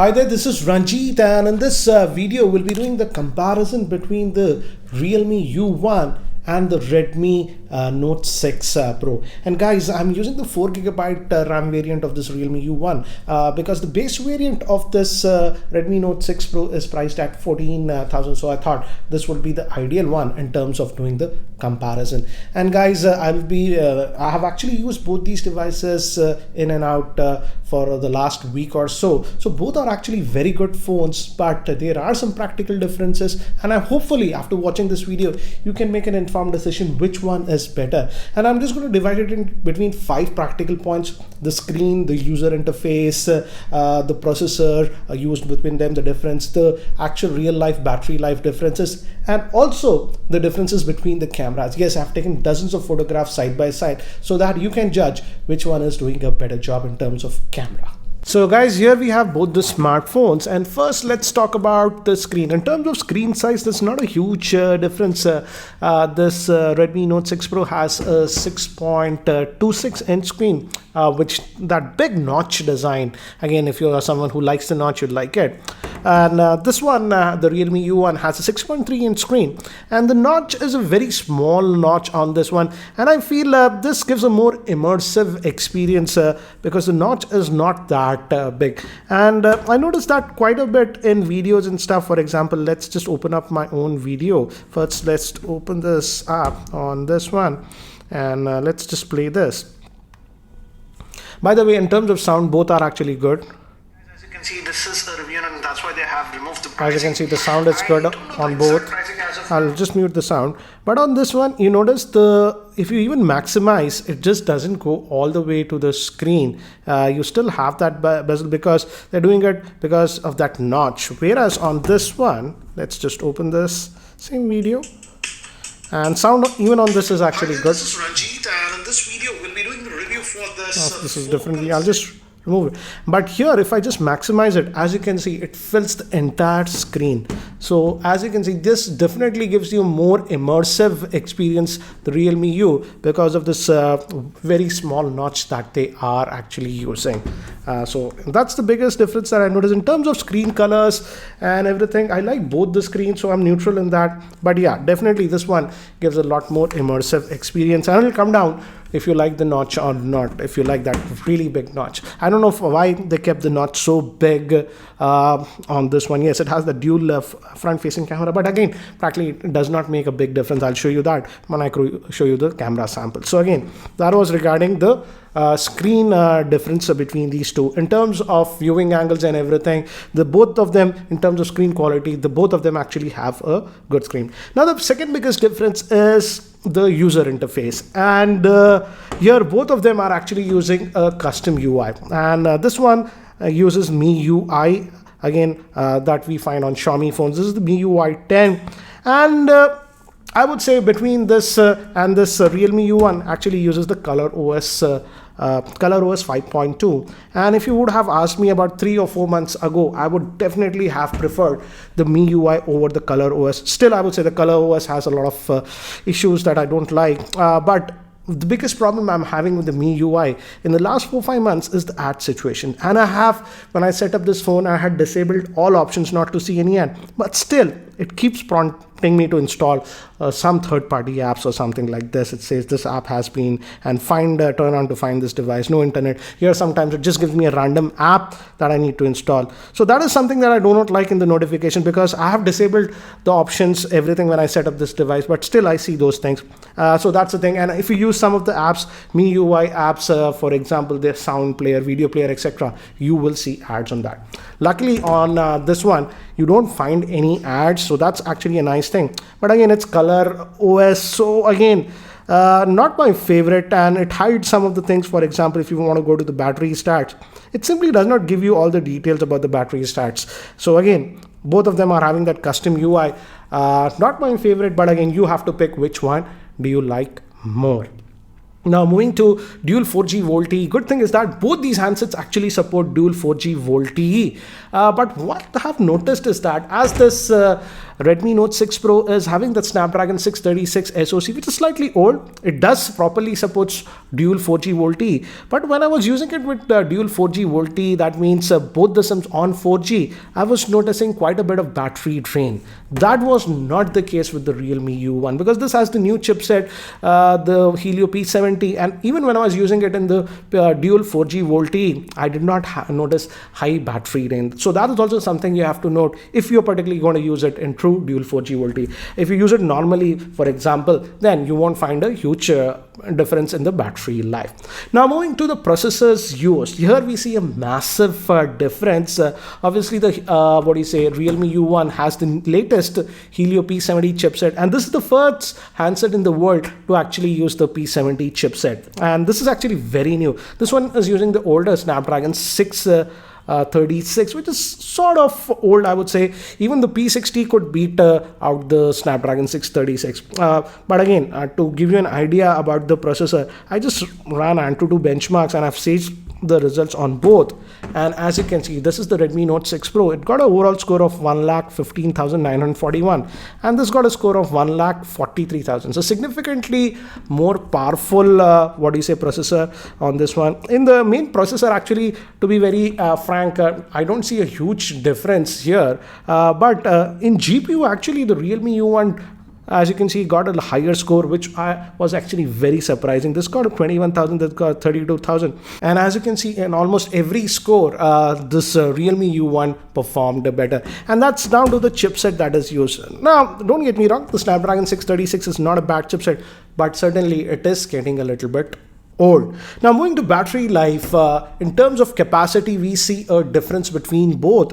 Hi there, this is Ranjit, and in this video we'll be doing the comparison between the Realme U1 and the Redmi Note 6 Pro. And guys, I'm using the 4GB RAM variant of this Realme U1 because the base variant of this Redmi Note 6 Pro is priced at 14,000. So I thought this would be the ideal one in terms of doing the comparison. And guys, I have actually used both these devices in and out for the last week or so. So both are actually very good phones, but there are some practical differences. And hopefully after watching this video, you can make an informed decision which one is better. And I'm just going to divide it in between 5 practical points: the screen, the user interface, the processor used between them, the difference, the actual real life battery life differences, and also the differences between the cameras. Yes, I've taken dozens of photographs side by side so that you can judge which one is doing a better job in terms of camera. So guys, here we have both the smartphones, and first let's talk about the screen. In terms of screen size, there's not a huge difference. This Redmi Note 6 Pro has a 6.26 inch screen, which that big notch design. Again, if you're someone who likes the notch, you'd like it. And this one, the Realme U1, has a 6.3 inch screen, and the notch is a very small notch on this one. And I feel this gives a more immersive experience because the notch is not that big. And I noticed that quite a bit in videos and stuff. For example, let's just open up my own video. First, let's open this app on this one, and let's just play this. By the way, in terms of sound, both are actually good. As you can see, this is a review, and that's why they have removed the pricing. As you can see, the sound is good on both. I'll just mute the sound. But on this one, you notice if you even maximize, it just doesn't go all the way to the screen. You still have that bezel because they're doing it because of that notch. Whereas on this one, let's just open this same video. And sound even on this is actually good. This is Ranjit, and in this video we'll be doing the review for this. This is differently. I'll just remove it. But here, if I just maximize it, as you can see, it fills the entire screen. So as you can see, this definitely gives you more immersive experience, the Realme U, because of this very small notch that they are actually using. So that's the biggest difference that I noticed. In terms of screen colors and everything, I like both the screens, so I'm neutral in that. But yeah, definitely this one gives a lot more immersive experience, and it'll come down if you like the notch or not, if you like that really big notch. I don't know why they kept the notch so big on this one. Yes, it has the dual front-facing camera, but again, practically it does not make a big difference. I'll show you that when I show you the camera sample. So again, that was regarding the screen difference between these two. In terms of viewing angles and everything, the both of them, in terms of screen quality, the both of them actually have a good screen. Now the second biggest difference is the user interface, and here both of them are actually using a custom UI, and this one uses MIUI again that we find on Xiaomi phones. This is the MIUI 10, and I would say between this and this Realme U1 actually uses the ColorOS 5.2. And if you would have asked me about 3 or 4 months ago, I would definitely have preferred the MIUI over the ColorOS. Still, I would say the ColorOS has a lot of issues that I don't like, but the biggest problem I'm having with the MIUI in the last 4-5 months is the ad situation. And when I set up this phone, I had disabled all options not to see any ad, but still it keeps prompting me to install some third-party apps or something like this. It says this app has been, and turn on to find this device, no internet. Here sometimes it just gives me a random app that I need to install. So that is something that I do not like in the notification, because I have disabled the options, everything, when I set up this device, but still I see those things. So that's the thing. And if you use some of the apps, MIUI apps, for example, the sound player, video player, etc., you will see ads on that. Luckily on this one, you don't find any ads, so that's actually a nice thing. But again, it's ColorOS, so again, not my favorite, and it hides some of the things. For example, if you want to go to the battery stats, it simply does not give you all the details about the battery stats. So again, both of them are having that custom UI. Not my favorite, but again, you have to pick which one do you like more. Now moving to dual 4G VoLTE. Good thing is that both these handsets actually support dual 4G VoLTE. But what I have noticed is that as this Redmi Note 6 Pro is having that Snapdragon 636 SoC, which is slightly old. It does properly supports dual 4G VoLTE, but when I was using it with dual 4G VoLTE, that means both the SIMs on 4G, I was noticing quite a bit of battery drain. That was not the case with the Realme U1 because this has the new chipset, the Helio P70, and even when I was using it in the dual 4G VoLTE, I did not notice high battery drain. So that is also something you have to note if you're particularly going to use it in true dual 4G VoLTE. If you use it normally, for example, then you won't find a huge difference in the battery life. Now moving to the processors used, here we see a massive difference. Obviously the Realme U1 has the latest Helio P70 chipset, and this is the first handset in the world to actually use the P70 chipset, and this is actually very new. This one is using the older Snapdragon 636, which is sort of old, I would say. Even the P60 could beat out the Snapdragon 636. But again, to give you an idea about the processor, I just ran Antutu benchmarks and I've saved the results on both, and as you can see, this is the Redmi Note 6 Pro. It got an overall score of 1,15,941 and this got a score of 1,43,000. So significantly more powerful processor on this one. In the main processor, actually, to be very frank, I don't see a huge difference here, but in GPU, actually the Realme U1, as you can see, got a higher score, which was actually very surprising. This got a 21,000, this got 32,000. And as you can see, in almost every score, this Realme U1 performed better. And that's down to the chipset that is used. Now, don't get me wrong, the Snapdragon 636 is not a bad chipset, but certainly it is getting a little bit old. Now moving to battery life, in terms of capacity, we see a difference between both.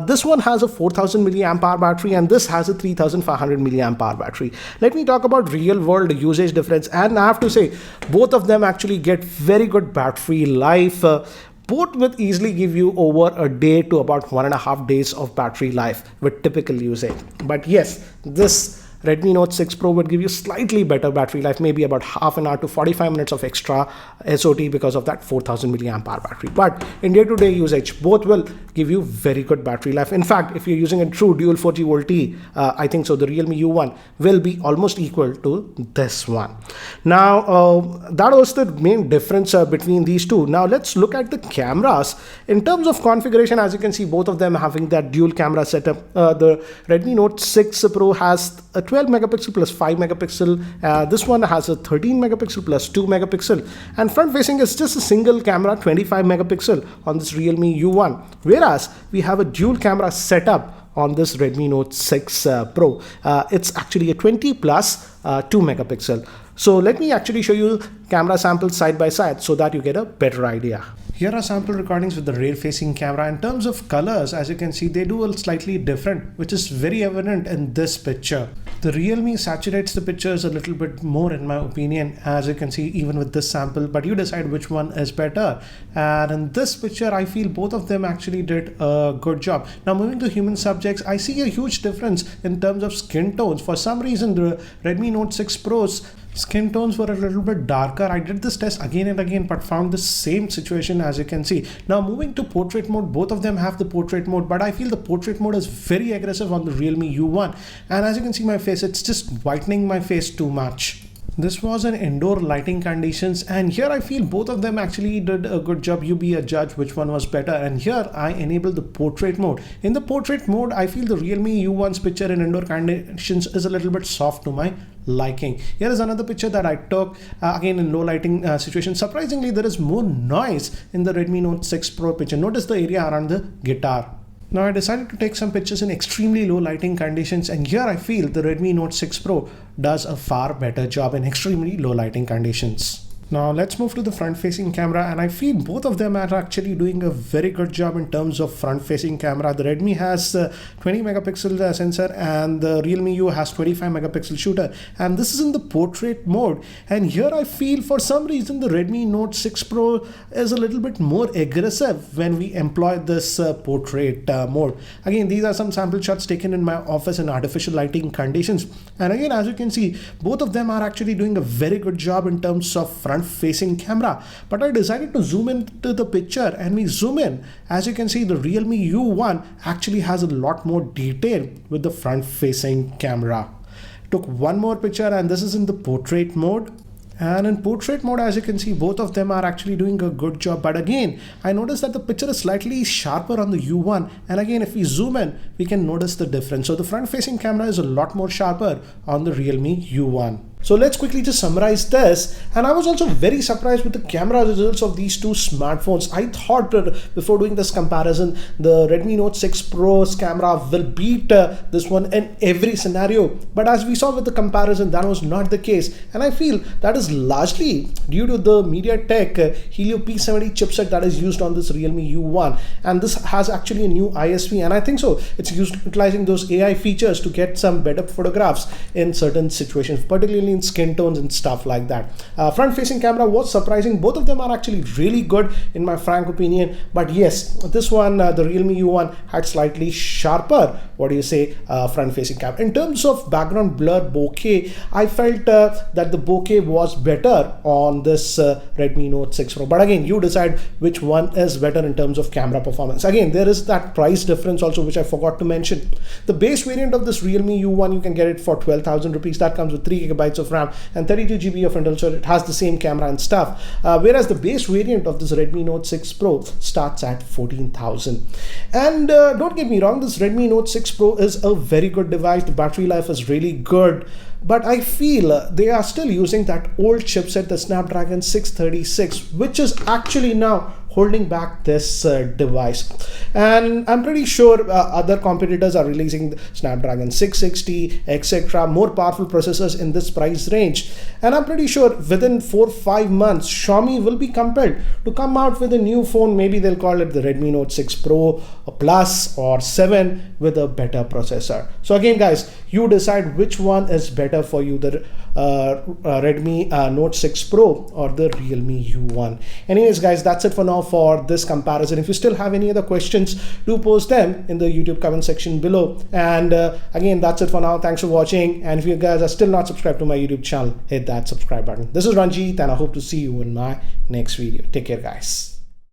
This one has a 4000 milliamp hour battery and this has a 3500 milliamp hour battery. Let me talk about real world usage difference, and I have to say both of them actually get very good battery life. Both will easily give you over a day to about 1.5 days of battery life with typical usage. But yes, this Redmi Note 6 Pro would give you slightly better battery life, maybe about half an hour to 45 minutes of extra SOT because of that 4000 milliamp hour battery. But in day-to-day usage, both will give you very good battery life. In fact, if you're using a true dual 4G VoLTE, I think so the Realme U1 will be almost equal to this one. Now, that was the main difference between these two. Now, let's look at the cameras. In terms of configuration, as you can see, both of them having that dual camera setup. The Redmi Note 6 Pro has a 12 megapixel plus 5 megapixel. This one has a 13 megapixel plus 2 megapixel, and front facing is just a single camera, 25 megapixel on this Realme U1, whereas we have a dual camera setup on this Redmi Note 6 Pro. It's actually a 20 plus 2 megapixel. So let me actually show you camera samples side by side so that you get a better idea. Here are sample recordings with the rear facing camera. In terms of colors, as you can see, they do a slightly different, which is very evident in this picture. The Realme saturates the pictures a little bit more in my opinion, as you can see even with this sample, but you decide which one is better. And in this picture, I feel both of them actually did a good job. Now moving to human subjects, I see a huge difference in terms of skin tones. For some reason, the Redmi Note 6 Pro's skin tones were a little bit darker. I did this test again and again, but found the same situation as you can see. Now moving to portrait mode, both of them have the portrait mode, but I feel the portrait mode is very aggressive on the Realme U1. And as you can see my face, it's just whitening my face too much. This was in indoor lighting conditions, and here I feel both of them actually did a good job. You be a judge which one was better. And here I enabled the portrait mode. In the portrait mode, I feel the Realme U1's picture in indoor conditions is a little bit soft to my liking. Here is another picture that I took again in low lighting situation. Surprisingly, there is more noise in the Redmi Note 6 Pro picture. Notice the area around the guitar. Now I decided to take some pictures in extremely low lighting conditions, and here I feel the Redmi Note 6 Pro does a far better job in extremely low lighting conditions. Now let's move to the front facing camera, and I feel both of them are actually doing a very good job in terms of front facing camera. The Redmi has 20 megapixel sensor and the Realme U has 25 megapixel shooter, and this is in the portrait mode. And here I feel for some reason the Redmi Note 6 Pro is a little bit more aggressive when we employ this portrait mode. Again, these are some sample shots taken in my office in artificial lighting conditions, and again as you can see both of them are actually doing a very good job in terms of front front facing camera, but I decided to zoom into the picture, and we zoom in. As you can see, the Realme U1 actually has a lot more detail with the front facing camera. Took one more picture, and this is in the portrait mode. And in portrait mode, as you can see, both of them are actually doing a good job. But again, I noticed that the picture is slightly sharper on the U1. And again, if we zoom in, we can notice the difference. So the front facing camera is a lot more sharper on the Realme U1. So let's quickly just summarize this. And I was also very surprised with the camera results of these two smartphones. I thought before doing this comparison, the Redmi Note 6 Pro's camera will beat this one in every scenario. But as we saw with the comparison, that was not the case. And I feel that is largely due to the MediaTek Helio P70 chipset that is used on this Realme U1. And this has actually a new ISP. And I think so it's utilizing those AI features to get some better photographs in certain situations, particularly in skin tones and stuff like that. Front facing camera was surprising. Both of them are actually really good in my frank opinion, but yes, this one, the Realme U1, had slightly sharper, what do you say, front facing camera. In terms of background blur bokeh, I felt that the bokeh was better on this Redmi Note 6 Pro, but again, you decide which one is better in terms of camera performance. Again, there is that price difference also, which I forgot to mention. The base variant of this Realme U1, you can get it for 12,000 rupees. That comes with 3 GB of RAM and 32 GB of internal storage. It has the same camera and stuff, whereas the base variant of this Redmi Note 6 Pro starts at 14,000. And don't get me wrong, this Redmi Note 6 Pro is a very good device. The battery life is really good, but I feel they are still using that old chipset, the Snapdragon 636, which is actually now holding back this device. And I'm pretty sure other competitors are releasing Snapdragon 660, etc., more powerful processors in this price range. And I'm pretty sure within 4-5 months, Xiaomi will be compelled to come out with a new phone. Maybe they'll call it the Redmi Note 6 Pro Plus or 7 with a better processor. So again, guys, you decide which one is better for you, the Redmi Note 6 Pro or the Realme U1. Anyways, guys, that's it for now for this comparison. If you still have any other questions, do post them in the YouTube comment section below. And again, that's it for now. Thanks for watching. And if you guys are still not subscribed to my YouTube channel, hit that subscribe button. This is Ranjit, and I hope to see you in my next video. Take care, guys.